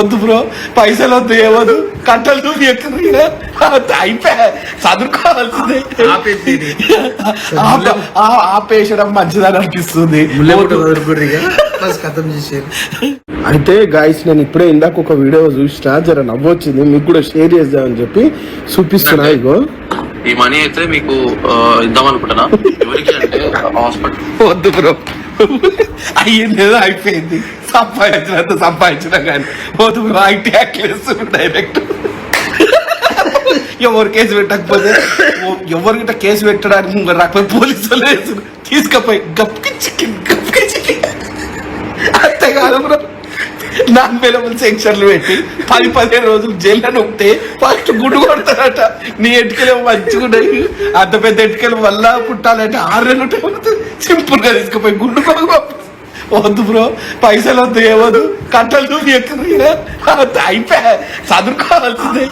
వద్దు బ్రో, పైసలు వద్దు, ఏవద్దు, కట్టలు దూరి అయిపోయా, చదువుకోవాల్సిందే. ఆపేసడం మంచిదని అనిపిస్తుంది. అయితే గాయస్, నేను ఇప్పుడే ఇందాక ఒక వీడియో చూసినా, జర నవ్వొచ్చింది, మీకు కూడా షేర్ చేద్దామని చెప్పి చూపిస్తున్నా. ఇగో ఈ మనీ అయితే మీకు ఇద్దాం అనుకుంటున్నా. ఎవరికి అంటే హాస్పిటల్. వద్దు బ్రో, అయ్యింది ఏదో అయిపోయింది, సంపాదించినంత సంపాదించినా కానీ వద్దు బ్రో. ఐటీ డైరెక్ట్ ఎవరు కేసు పెట్టకపోతే, ఎవరికిట కేసు పెట్టడానికి రాకపోతే పోలీసులు వేసుడు తీసుకపోయి గప్కి చికెన్ అంతే కాదు బ్రో. నాన్-అవైలబుల్ సెక్షన్లు పెట్టి 10-15 రోజులు జైల్లో నొక్కితే ఫస్ట్ గుడ్డు కొడతారట. నీ ఎటుకలు మంచిగా ఉన్నాయి, అంత పెద్ద ఎటుకలు వల్ల పుట్టాలంటే 6 నెలలు ఉంటుంది. సింపుల్ గా తీసుకుపోయి గుడ్డు కొడుకు. వద్దు బ్రో, పైసలు వద్దు, ఏవద్దు, కట్టలు దూరి అయిపోయా, చదువుకోవాల్సిందే.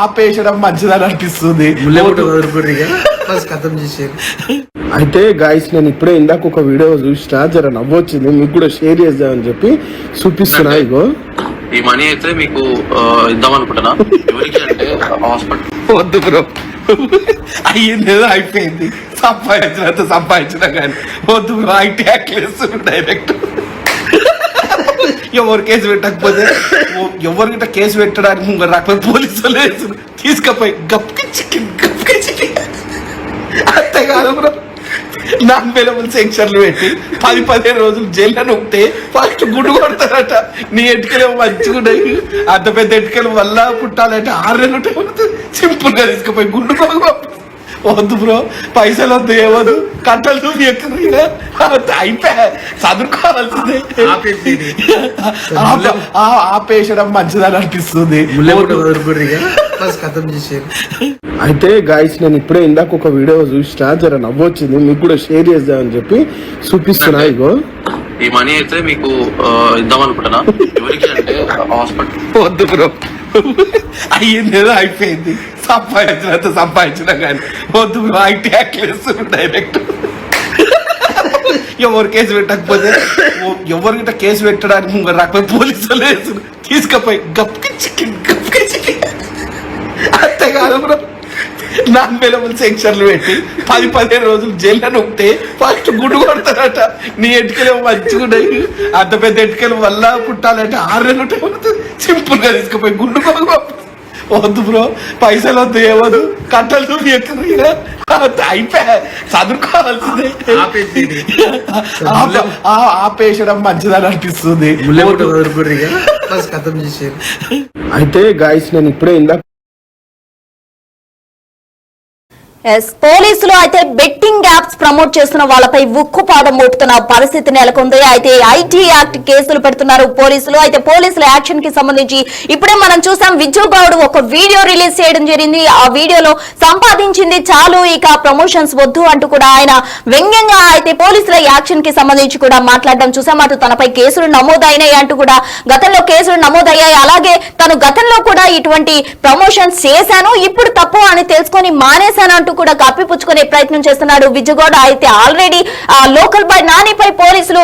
ఆపేసడం మంచిదని అనిపిస్తుంది. అయితే గాయస్, నేను ఇప్పుడే ఇందాక ఒక వీడియో చూసినా, జర నవ్వొచ్చింది, మీకు కూడా షేర్ చేద్దామని చెప్పి చూపిస్తున్నా. ఇగో ఈ మనీ అయితే మీకు ఇద్దాం అనుకుంటున్నా. ఎవరికి అంటే హాస్పిటల్. వద్దు బ్రో, అయ్యింది ఏదో అయిపోయింది, సంపాదించినంత సంపాదించినా కానీ వద్దు బ్రో. ఐటీ డైరెక్ట్ ఎవరు కేసు పెట్టకపోతే, ఎవరికిట కేసు పెట్టడానికి రాకపోతే పోలీసులు వేసుడు తీసుకపోయి గప్కి చికెన్ అంతే కాదు బ్రో. నాన్-అవైలబుల్ సెక్షన్లు పెట్టి 10-15 రోజులు జైల్లో నొక్కితే ఫస్ట్ గుడ్డు కొడతారట. నీ ఎటుకలు మంచిగా ఉన్నాయి, అంత పెద్ద ఎటుకలు వల్ల పుట్టాలంటే 6 నెలలు ఉంటుంది. సింపుల్ గా తీసుకుపోయి గుడ్డు కొడుకు. వద్దు బ్రో, పైసలు వద్దు, ఏవద్దు, కట్టలు దూరి అయిపోయా, చదువుకోవాల్సిందే. ఆపేసడం మంచిదని అనిపిస్తుంది. అయితే గాయస్, నేను ఇప్పుడే ఇందాక ఒక వీడియో చూసినా, జర నవ్వొచ్చింది, మీకు కూడా షేర్ చేద్దామని చెప్పి చూపిస్తున్నా. ఇగో ఈ మనీ అయితే మీకు ఇద్దాం అనుకుంటున్నా. ఎవరికి అంటే హాస్పిటల్. వద్దు బ్రో, అయ్యింది ఏదో అయిపోయింది, సంపాదించినంత సంపాదించినా కానీ వద్దు బ్రో. ఐటీ డైరెక్ట్ ఎవరు కేసు పెట్టకపోతే, ఎవరికిట కేసు పెట్టడానికి రాకపోతే పోలీసులు వేసుడు తీసుకపోయి గప్కి చికెన్ అంతే కాదు బ్రో. నాన్-అవైలబుల్ సెక్షన్లు పెట్టి 10-15 రోజులు జైల్లో నొక్కితే ఫస్ట్ గుడ్డు కొడతారట. నీ ఎటుకలు మంచిగా ఉన్నాయి, అంత పెద్ద ఎటుకలు వల్ల పుట్టాలంటే 6 నెలలు ఉంటుంది. సింపుల్ గా తీసుకుపోయి గుడ్డు కొడుకు. వద్దు బ్రో, పైసలు వద్దు, ఏవద్దు, కట్టలు దూరి అయిపోయా, చదువుకోవాల్సిందే. ఆపేసడం మంచిదని అనిపిస్తుంది. అయితే గాయస్, నేను ఇప్పుడే ఇందాక పోలీసులు అయితే బెట్టింగ్ యాప్స్ ప్రమోట్ చేస్తున్న వాళ్ళపై ఉక్కుపాదం మోపుతున్న పరిస్థితి నెలకొంది. అయితే ఐటీ యాక్ట్ కేసులు పెడుతున్నారు పోలీసులు. అయితే పోలీసుల యాక్షన్ కి సంబంధించి ఇప్పుడే మనం చూసాం, విజు గౌడ్ ఒక వీడియో రిలీజ్ చేయడం జరిగింది. ఆ వీడియోలో సంపాదించింది చాలు, ఇక ప్రమోషన్స్ వద్దు అంటూ కూడా ఆయన వ్యంగ్యంగా అయితే పోలీసుల యాక్షన్ కి సంబంధించి కూడా మాట్లాడడం చూసాం. అటు తనపై కేసులు నమోదైనాయి అంటూ కూడా గతంలో కేసులు నమోదయ్యాయి, అలాగే తను గతంలో కూడా ఇటువంటి ప్రమోషన్స్ చేశాను, ఇప్పుడు తప్పు అని తెలుసుకొని మానేశాను అంటూ కూడా కప్పిపుచ్చుకునే ప్రయత్నం చేస్తున్నాడు విజుగౌడ్. అయితే ఆల్రెడీ లోకల్ బాయ్ నానిపై పోలీసులు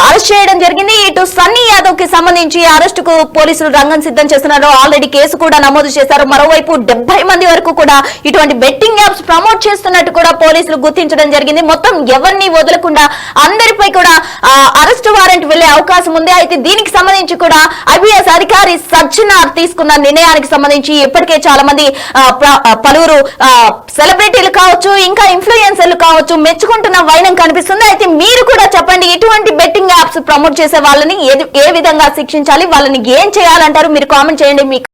అరెస్ట్ చేయడం జరిగింది. ఇటు సన్నీ యాదవ్ కి సంబంధించి అరెస్ట్ కు పోలీసులు రంగం సిద్ధం చేస్తున్నారు. ఆల్రెడీ కేసు కూడా నమోదు చేశారు. మరోవైపు 70 మంది వరకు కూడా ఇటువంటి బెట్టింగ్ యాప్స్ ప్రమోట్ చేస్తున్నట్టు కూడా పోలీసులు గుర్తించడం జరిగింది. మొత్తం ఎవరిని వదలకుండా అందరిపై కూడా అరెస్ట్ వారెంట్ వెళ్లే అవకాశం ఉంది. అయితే దీనికి సంబంధించి కూడా ఐపీఎస్ అధికారి సజ్జనార్ తీసుకున్న నిర్ణయానికి సంబంధించి ఇప్పటికే చాలా మంది పలువురు సెలబ్రిటీలు కావచ్చు, ఇంకా ఇన్ఫ్లుయెన్సర్లు కావచ్చు, మెచ్చుకుంటున్న వైనం కనిపిస్తుంది. అయితే మీరు కూడా చెప్పండి, ఇటువంటి బెట్టింగ్ యాప్స్ ప్రమోట్ చేసే వాళ్ళని ఏ విధంగా శిక్షించాలి, వాళ్ళని ఏం చేయాలంటారు? మీరు కామెంట్ చేయండి.